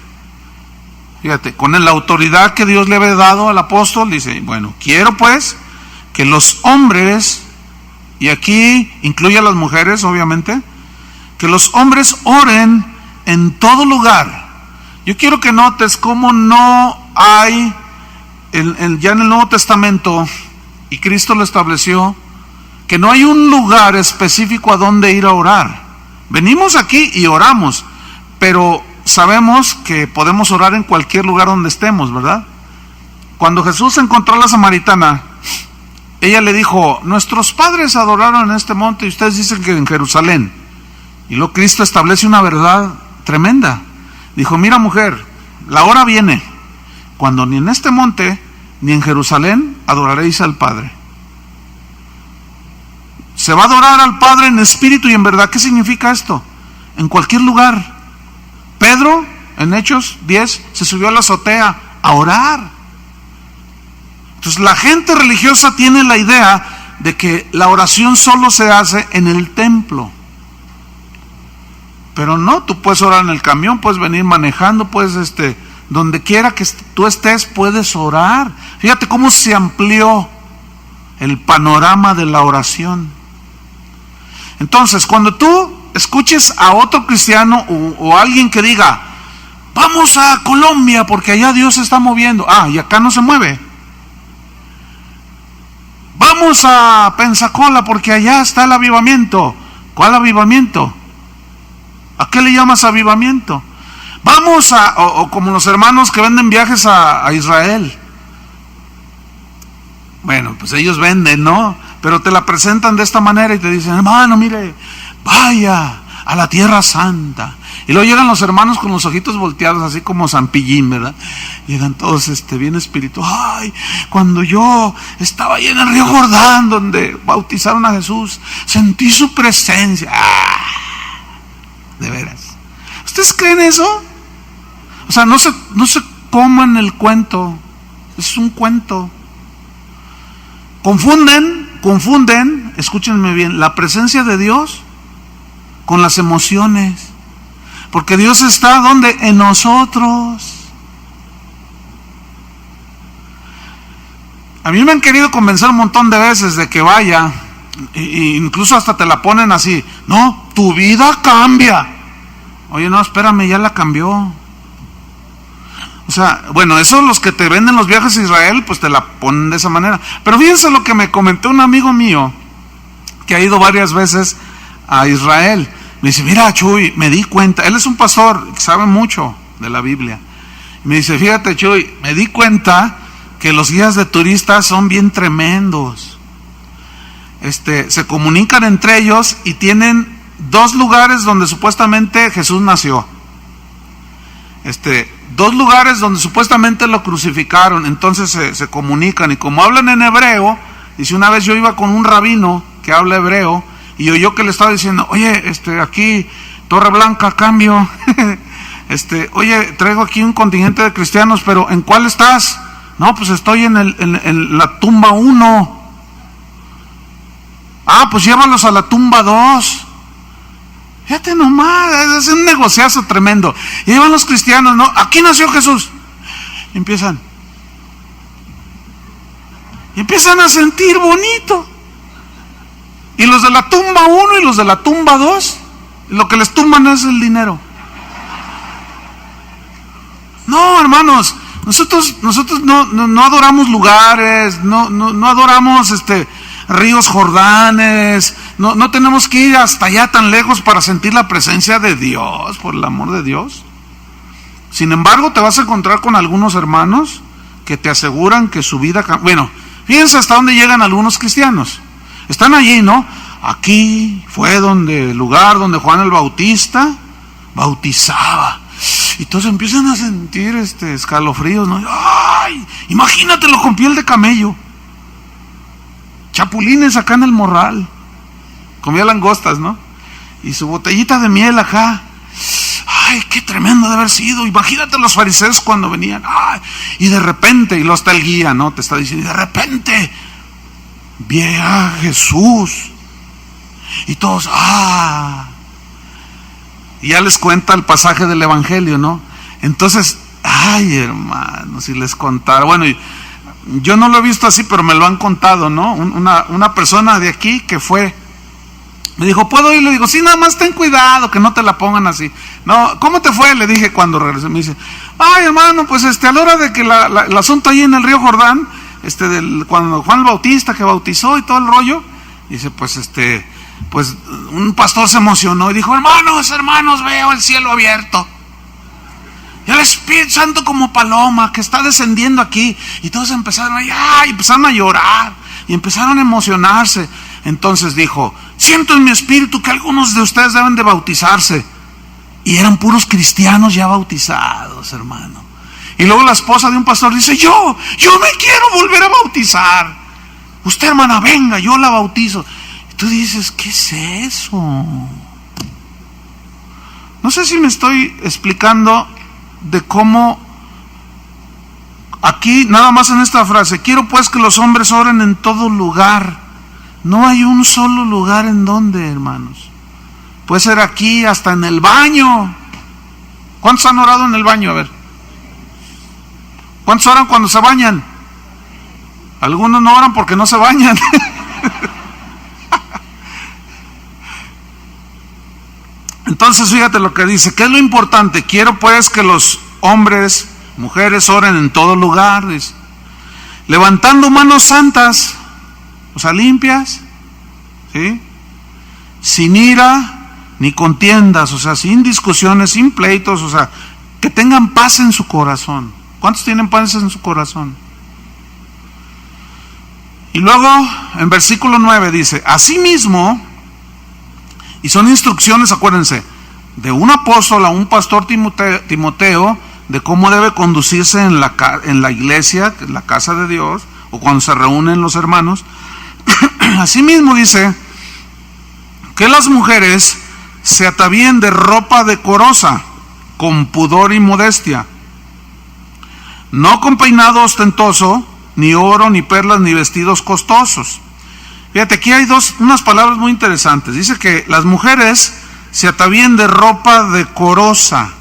fíjate, con la autoridad que Dios le había dado al apóstol, dice, bueno, quiero pues que los hombres, y aquí incluye a las mujeres obviamente, que los hombres oren en todo lugar. Yo quiero que notes cómo no hay, ya en el Nuevo Testamento, y Cristo lo estableció, que no hay un lugar específico a donde ir a orar. Venimos aquí y oramos, pero sabemos que podemos orar en cualquier lugar donde estemos, ¿verdad? Cuando Jesús encontró a la samaritana, ella le dijo, nuestros padres adoraron en este monte y ustedes dicen que en Jerusalén. Y luego Cristo establece una verdad tremenda. Dijo, mira mujer, la hora viene cuando ni en este monte ni en Jerusalén adoraréis al Padre. Se va a adorar al Padre en espíritu y en verdad. ¿Qué significa esto? En cualquier lugar. Pedro, en Hechos 10, se subió a la azotea a orar. Entonces la gente religiosa tiene la idea de que la oración solo se hace en el templo. Pero no, tú puedes orar en el camión, puedes venir manejando, puedes donde quiera que tú estés, puedes orar. Fíjate cómo se amplió el panorama de la oración. Entonces, cuando tú escuches a otro cristiano o alguien que diga, vamos a Colombia porque allá Dios se está moviendo, y acá no se mueve. Vamos a Pensacola porque allá está el avivamiento. ¿Cuál avivamiento? ¿A qué le llamas avivamiento? Vamos o como los hermanos que venden viajes a Israel. Bueno, pues ellos venden, ¿no? Pero te la presentan de esta manera y te dicen, hermano, mire, vaya a la Tierra Santa. Y luego llegan los hermanos con los ojitos volteados, así como San Pillín, ¿verdad? Llegan todos bien espirituales. Ay, cuando yo estaba ahí en el río Jordán, donde bautizaron a Jesús, sentí su presencia. De veras. ¿Ustedes creen eso? O sea, no se coman el cuento. Es un cuento. Confunden, escúchenme bien, la presencia de Dios con las emociones. Porque Dios está, ¿dónde? En nosotros. A mí me han querido convencer un montón de veces de que vaya, e incluso hasta te la ponen así, no, tu vida cambia. Oye, no, espérame, ya la cambió. O sea, bueno, esos los que te venden los viajes a Israel, pues te la ponen de esa manera. Pero fíjense lo que me comentó un amigo mío, que ha ido varias veces a Israel. Me dice, mira Chuy, me di cuenta, él es un pastor que sabe mucho de la Biblia. Me dice, fíjate Chuy, me di cuenta que los guías de turistas son bien tremendos. Se comunican entre ellos y tienen 2 lugares donde supuestamente Jesús nació. 2 lugares donde supuestamente lo crucificaron. Entonces se comunican, y como hablan en hebreo, dice, una vez yo iba con un rabino que habla hebreo y oyó que le estaba diciendo, oye, aquí Torre Blanca, cambio. Oye, traigo aquí un contingente de cristianos, pero ¿en cuál estás? No, pues estoy en la tumba 1. Pues llévalos a la tumba 2. Fíjate nomás, es un negociazo tremendo. Y llevan los cristianos, ¿no? Aquí nació Jesús. Y empiezan a sentir bonito. Y los de la tumba 1 y los de la tumba 2, lo que les tumban es el dinero. No, hermanos, nosotros no adoramos lugares, no adoramos ríos Jordanes, no tenemos que ir hasta allá tan lejos para sentir la presencia de Dios, por el amor de Dios. Sin embargo, te vas a encontrar con algunos hermanos que te aseguran que su vida... Bueno, fíjense hasta dónde llegan algunos cristianos. Están allí, ¿no? Aquí fue el lugar donde Juan el Bautista bautizaba. Y todos empiezan a sentir escalofríos, ¿no? ¡Ay! Imagínatelo con piel de camello. Chapulines acá en el morral. Comía langostas, ¿no? Y su botellita de miel acá. ¡Ay, qué tremendo de haber sido! Imagínate los fariseos cuando venían. ¡Ay! Y de repente, y lo está el guía, ¿no? Te está diciendo, y de repente vi a Jesús. Y todos, y ya les cuenta el pasaje del Evangelio, ¿no? Entonces, ay, hermanos, si les contara. Bueno, yo no lo he visto así, pero me lo han contado, ¿no? Una persona de aquí que fue, me dijo, ¿puedo ir? Le digo, sí, nada más ten cuidado, que no te la pongan así. No, ¿cómo te fue? Le dije cuando regresé. Me dice, ay, hermano, pues a la hora de que el asunto ahí en el río Jordán, cuando Juan el Bautista que bautizó y todo el rollo, dice, pues un pastor se emocionó y dijo, hermanos, veo el cielo abierto. Y el Espíritu Santo como paloma que está descendiendo aquí. Y todos empezaron a llorar. y empezaron a emocionarse. Entonces dijo, siento en mi espíritu que algunos de ustedes deben de bautizarse. Y eran puros cristianos ya bautizados, hermano. Y luego la esposa de un pastor dice, yo me quiero volver a bautizar. Usted, hermana, venga, yo la bautizo. Y tú dices, ¿qué es eso? No sé si me estoy explicando de cómo aquí, nada más en esta frase, quiero pues que los hombres oren en todo lugar. No hay un solo lugar en donde, hermanos. Puede ser aquí, hasta en el baño. ¿Cuántos han orado en el baño? A ver. ¿Cuántos oran cuando se bañan? Algunos no oran porque no se bañan. Entonces fíjate lo que dice, ¿qué es lo importante? Quiero pues que los hombres, mujeres oren en todo lugar, dice, levantando manos santas, o sea, limpias, ¿sí? Sin ira ni contiendas, o sea, sin discusiones, sin pleitos, o sea, que tengan paz en su corazón. ¿Cuántos tienen paz en su corazón? Y luego en versículo 9 dice, asimismo, y son instrucciones, acuérdense, de un apóstol a un pastor Timoteo, de cómo debe conducirse en la iglesia, en la casa de Dios, o cuando se reúnen los hermanos. Asimismo dice que las mujeres se atavíen de ropa decorosa, con pudor y modestia, no con peinado ostentoso, ni oro, ni perlas, ni vestidos costosos. Fíjate, aquí hay unas palabras muy interesantes. Dice que las mujeres se atavíen de ropa decorosa.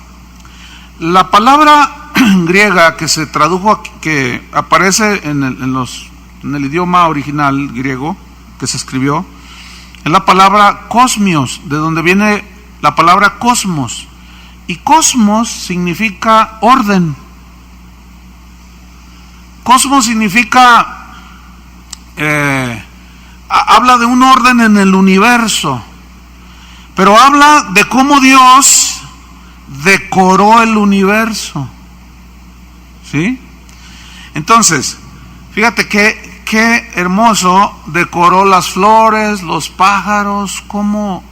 La palabra griega que se tradujo aquí, que aparece en el idioma original griego que se escribió, es la palabra cosmios, de donde viene la palabra cosmos. Y cosmos significa orden. Cosmos significa, habla de un orden en el universo, pero habla de cómo Dios decoró el universo, ¿sí? Entonces, fíjate qué hermoso decoró las flores, los pájaros, cómo.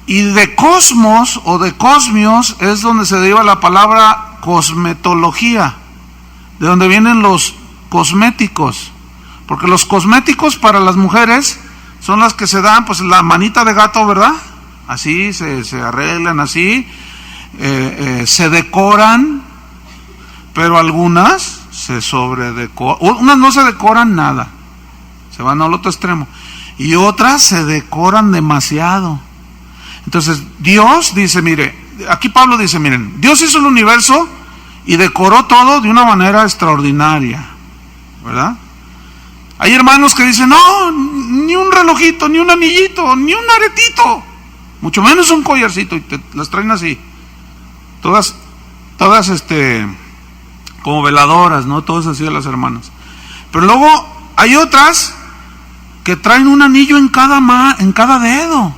Y de cosmos o de cosmios es donde se deriva la palabra cosmetología, de donde vienen los cosméticos, porque los cosméticos para las mujeres son las que se dan, pues la manita de gato, ¿verdad? Así se arreglan así, se decoran, pero algunas se sobredecoran, unas no se decoran nada, se van al otro extremo, y otras se decoran demasiado. Entonces Dios dice, mire, aquí Pablo dice, miren, Dios hizo el universo y decoró todo de una manera extraordinaria, ¿verdad? Hay hermanos que dicen, no, ni un relojito, ni un anillito, ni un aretito, mucho menos un collarcito, y te las traen así, todas como veladoras, ¿no? Todas así de las hermanas. Pero luego hay otras que traen un anillo en cada dedo,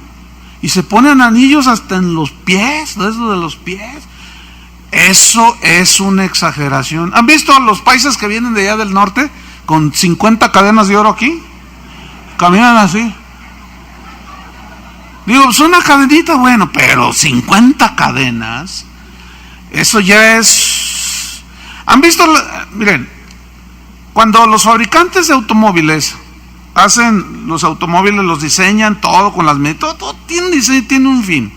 y se ponen anillos hasta en los pies, eso de los pies. Eso es una exageración. ¿Han visto a los paisas que vienen de allá del norte con 50 cadenas de oro aquí? Caminan así. Digo, pues una cadenita, bueno, pero 50 cadenas, eso ya es. ¿Han visto? Miren, cuando los fabricantes de automóviles hacen los automóviles, los diseñan todo con las medidas, todo tiene diseño, tiene un fin.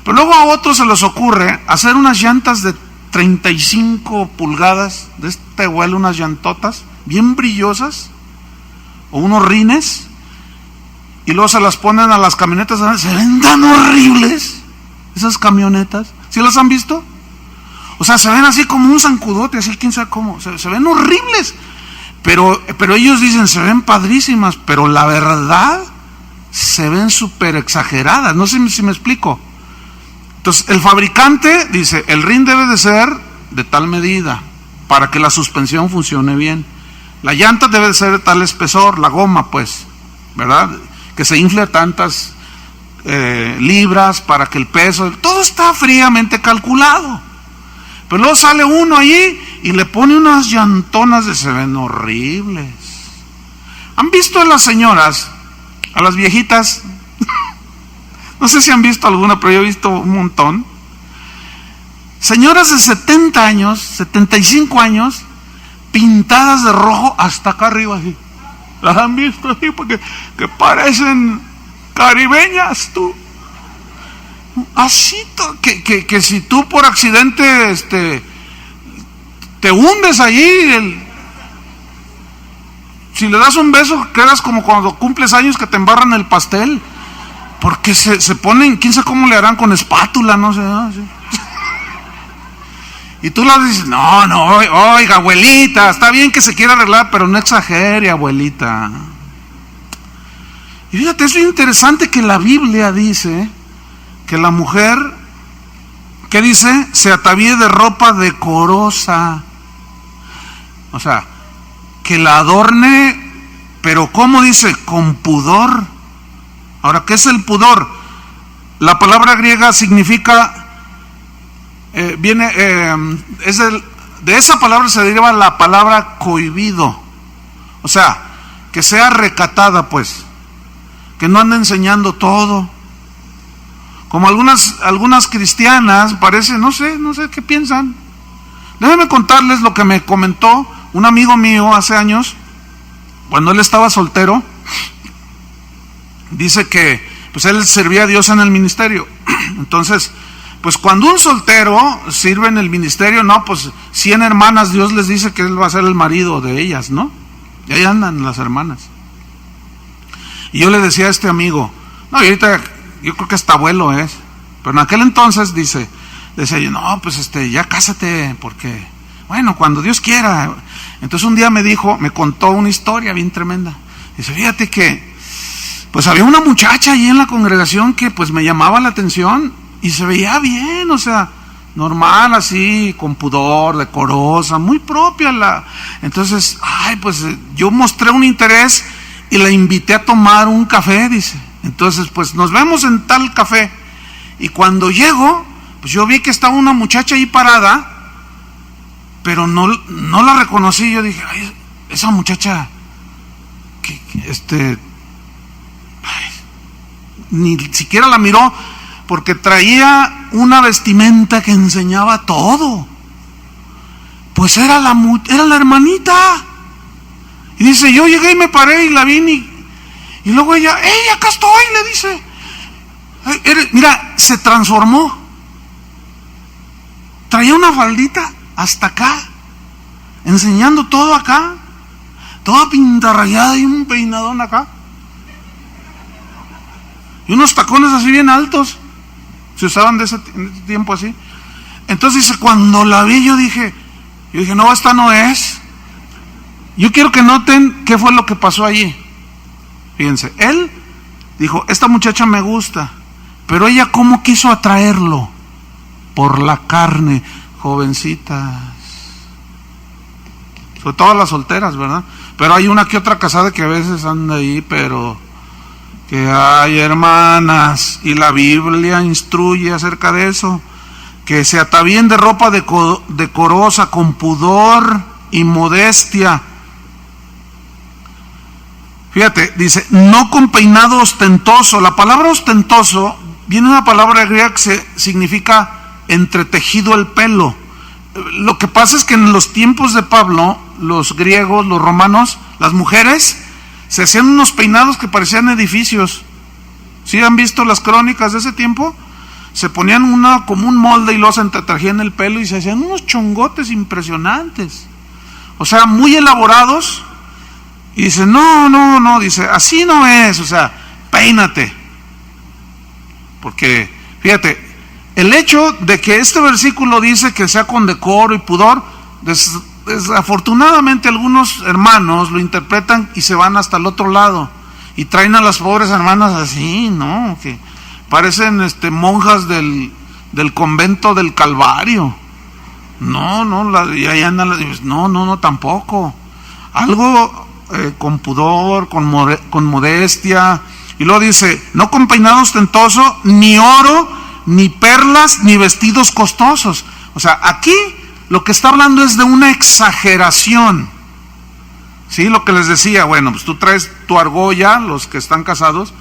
Pero luego a otros se les ocurre hacer unas llantas de 35 pulgadas, de este vuelo, unas llantotas bien brillosas, o unos rines, y luego se las ponen a las camionetas. Se ven tan horribles esas camionetas. ¿Sí las han visto? O sea, se ven así como un zancudote, así quién sabe cómo, se ven horribles. Pero ellos dicen, se ven padrísimas, pero la verdad, se ven súper exageradas. No sé si me explico. Entonces, el fabricante dice, el rin debe de ser de tal medida, para que la suspensión funcione bien. La llanta debe de ser de tal espesor, la goma, pues, ¿verdad? Que se infle a tantas libras, para que el peso, todo está fríamente calculado. Pero luego sale uno allí y le pone unas llantonas se ven horribles. ¿Han visto a las señoras, a las viejitas? No sé si han visto alguna, pero yo he visto un montón. Señoras de 70 años, 75 años, pintadas de rojo hasta acá arriba, así. ¿Las han visto así? Porque que parecen caribeñas, tú. Así, que si tú por accidente te hundes allí, si le das un beso, quedas como cuando cumples años que te embarran el pastel. Porque se ponen, quién sabe cómo le harán con espátula, no sé, ¿no? Sí. Y tú le dices, no, oiga, abuelita, está bien que se quiera arreglar, pero no exagere, abuelita. Y fíjate, es lo interesante que la Biblia dice que la mujer, ¿qué dice? Se atavíe de ropa decorosa. O sea, que la adorne, pero ¿cómo dice? Con pudor. Ahora, ¿qué es el pudor? La palabra griega significa, de esa palabra se deriva la palabra cohibido. O sea, que sea recatada, pues, que no ande enseñando todo. Como algunas cristianas, parece, no sé qué piensan. Déjenme contarles lo que me comentó un amigo mío hace años, cuando él estaba soltero. Dice que pues él servía a Dios en el ministerio. Entonces, pues cuando un soltero sirve en el ministerio, no, pues 100 hermanas, Dios les dice que él va a ser el marido de ellas, ¿no? Y ahí andan las hermanas. Y yo le decía a este amigo, no, y ahorita yo creo que hasta abuelo es, pero en aquel entonces decía yo, no, pues ya cásate, porque, bueno, cuando Dios quiera. Entonces un día me contó una historia bien tremenda. Dice, fíjate que pues había una muchacha allí en la congregación que pues me llamaba la atención y se veía bien, o sea, normal, así, con pudor, decorosa, muy propia entonces, pues yo mostré un interés y la invité a tomar un café, dice. Entonces, pues nos vemos en tal café. Y cuando llego, pues yo vi que estaba una muchacha ahí parada, pero no la reconocí. Yo dije, ay, esa muchacha ni siquiera la miró, porque traía una vestimenta que enseñaba todo. Pues era la hermanita. Y dice, yo llegué y me paré y la vi, y luego ella, ¡hey, acá estoy!, le dice. Mira, se transformó. Traía una faldita hasta acá, enseñando todo acá, toda pintarrayada y un peinadón acá. Y unos tacones así bien altos, se usaban de ese tiempo así. Entonces dice, cuando la vi yo dije, no, esta no es. Yo quiero que noten qué fue lo que pasó allí. Fíjense, él dijo, esta muchacha me gusta, pero ella cómo quiso atraerlo, por la carne. Jovencitas, sobre todo las solteras, ¿verdad? Pero hay una que otra casada que a veces anda ahí, pero que hay, hermanas, y la Biblia instruye acerca de eso, que se atavíen de ropa decorosa, con pudor y modestia. Fíjate, dice, no con peinado ostentoso. La palabra ostentoso viene de una palabra griega que significa entretejido el pelo. Lo que pasa es que en los tiempos de Pablo, los griegos, los romanos, las mujeres se hacían unos peinados que parecían edificios. ¿Sí han visto las crónicas de ese tiempo? Se ponían como un molde y los entretejían el pelo y se hacían unos chongotes impresionantes. O sea, muy elaborados. Y dice, no, dice, así no es, o sea, peínate. Porque, fíjate, el hecho de que este versículo dice que sea con decoro y pudor, desafortunadamente algunos hermanos lo interpretan y se van hasta el otro lado y traen a las pobres hermanas así, ¿no? Que parecen monjas del convento del Calvario. Y ahí andan, no, tampoco. Algo con pudor, con modestia. Y luego dice, no con peinado ostentoso, ni oro, ni perlas, ni vestidos costosos. O sea, aquí lo que está hablando es de una exageración. Sí, lo que les decía, bueno, pues tú traes tu argolla, los que están casados,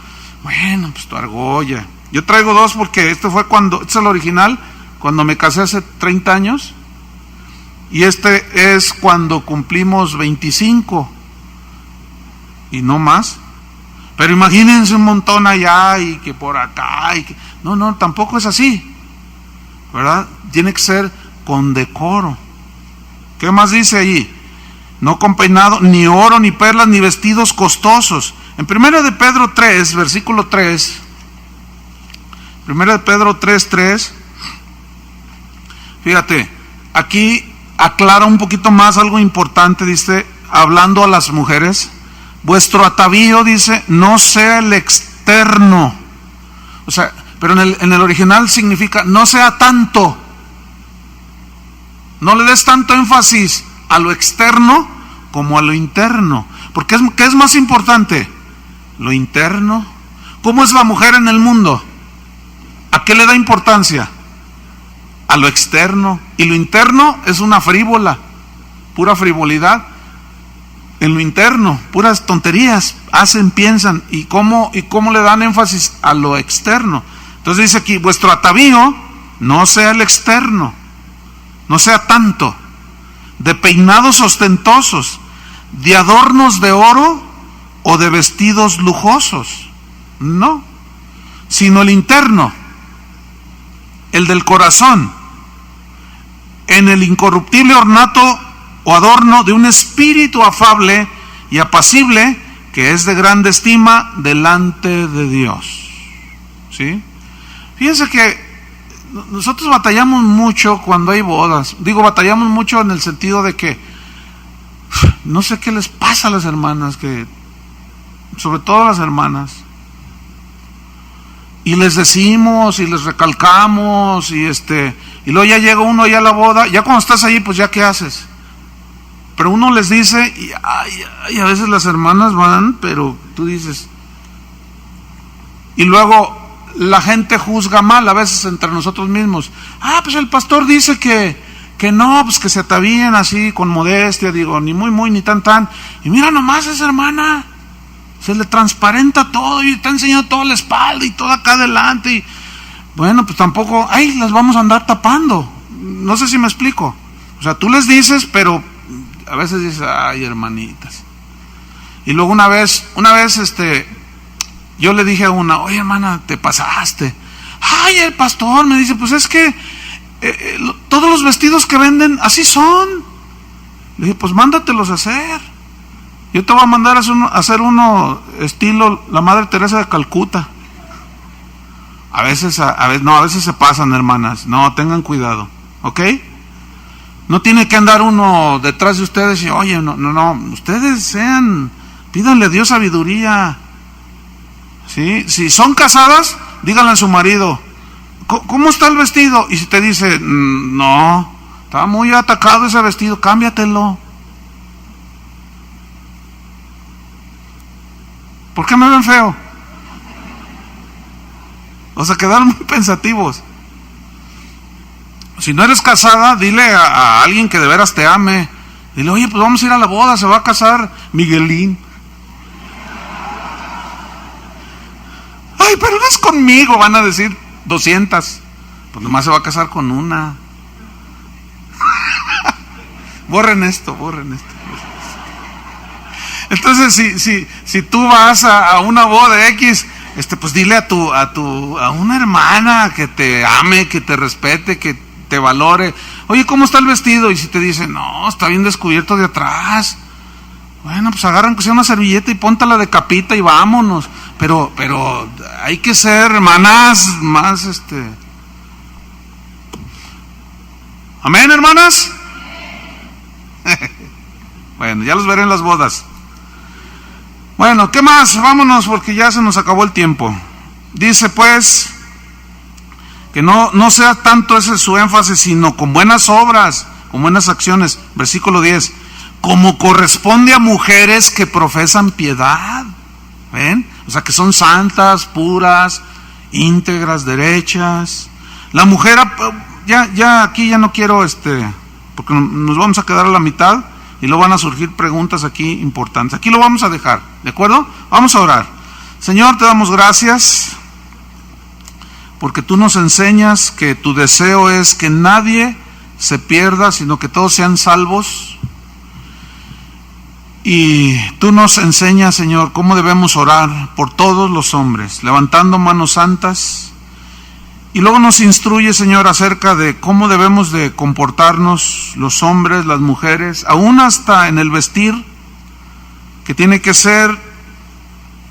bueno, pues tu argolla. Yo traigo dos porque este es el original, cuando me casé hace 30 años, y este es cuando cumplimos 25, y no más. Pero imagínense un montón allá y que por acá, y que... No, tampoco es así, ¿verdad? Tiene que ser con decoro. ¿Qué más dice allí? No con peinado, ni oro, ni perlas, ni vestidos costosos. En 1 de Pedro 3, versículo 3, 1 de Pedro 3:3, fíjate, aquí aclara un poquito más algo importante, dice, hablando a las mujeres, vuestro atavío, dice, no sea el externo. O sea, pero en el original significa, no sea tanto. No le des tanto énfasis a lo externo como a lo interno. Porque ¿qué es más importante? Lo interno. ¿Cómo es la mujer en el mundo? ¿A qué le da importancia? A lo externo. Y lo interno es una frívola, pura frivolidad. En lo interno, puras tonterías, hacen, piensan. ¿Y cómo le dan énfasis a lo externo? Entonces dice aquí, vuestro atavío no sea el externo, no sea tanto, de peinados ostentosos, de adornos de oro o de vestidos lujosos, no, sino el interno, el del corazón, en el incorruptible ornato o adorno de un espíritu afable y apacible, que es de grande estima delante de Dios. ¿Sí? Fíjense que nosotros batallamos mucho cuando hay bodas. Digo, batallamos mucho en el sentido de que no sé qué les pasa a las hermanas, que sobre todo a las hermanas, y les decimos y les recalcamos y luego ya llega uno ya a la boda, ya cuando estás ahí, pues ya qué haces. Pero uno les dice y a veces las hermanas van, pero tú dices, y luego la gente juzga mal a veces entre nosotros mismos. Pues el pastor dice que no, pues que se atavíen así con modestia, digo, ni muy ni tan, y mira nomás esa hermana, se le transparenta todo y está enseñando toda la espalda y todo acá adelante, y bueno, pues tampoco, las vamos a andar tapando. No sé si me explico. O sea, tú les dices, pero a veces dices, hermanitas. Y luego una vez, yo le dije a una, oye hermana, te pasaste. El pastor me dice, pues es que todos los vestidos que venden así son. Le dije, pues mándatelos a hacer. Yo te voy a mandar a hacer uno estilo la Madre Teresa de Calcuta. A veces se pasan, hermanas. No, tengan cuidado, ¿ok? No tiene que andar uno detrás de ustedes y, oye, no, ustedes pídanle a Dios sabiduría. ¿Sí? Si son casadas, díganle a su marido, ¿cómo está el vestido? Y si te dice, no, está muy atacado ese vestido, cámbiatelo. ¿Por qué me ven feo? O sea, quedaron muy pensativos. Si no eres casada, dile a alguien que de veras te ame. Dile, oye, pues vamos a ir a la boda, se va a casar Miguelín. Pero no es conmigo, van a decir 200. Pues nomás se va a casar con una. Borren esto. Entonces, si tú vas a una boda X, pues dile a una hermana que te ame, que te respete, que te valore. Oye, ¿cómo está el vestido? Y si te dice, no, está bien descubierto de atrás. Bueno, pues agarran que sea una servilleta y póntala de capita y vámonos. Pero hay que ser hermanas más ¿Amén, hermanas? Bueno, ya los veré en las bodas. Bueno, ¿qué más? Vámonos porque ya se nos acabó el tiempo. Dice pues que no sea tanto ese su énfasis, sino con buenas obras, con buenas acciones. Versículo 10. Como corresponde a mujeres que profesan piedad. ¿Ven? O sea, que son santas, puras, íntegras, derechas. La mujer, ya aquí ya no quiero porque nos vamos a quedar a la mitad y luego van a surgir preguntas aquí importantes. Aquí lo vamos a dejar, ¿de acuerdo? Vamos a orar. Señor, te damos gracias porque tú nos enseñas que tu deseo es que nadie se pierda, sino que todos sean salvos. Y tú nos enseñas, Señor, cómo debemos orar por todos los hombres, levantando manos santas. Y luego nos instruye, Señor, acerca de cómo debemos de comportarnos los hombres, las mujeres, aún hasta en el vestir, que tiene que ser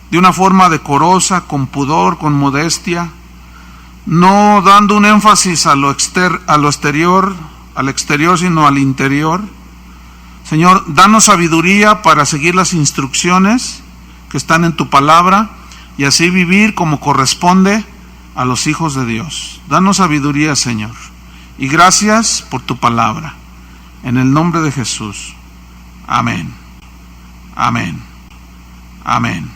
de una forma decorosa, con pudor, con modestia, no dando un énfasis al exterior, sino al interior. Señor, danos sabiduría para seguir las instrucciones que están en tu palabra y así vivir como corresponde a los hijos de Dios. Danos sabiduría, Señor, y gracias por tu palabra. En el nombre de Jesús. Amén. Amén. Amén.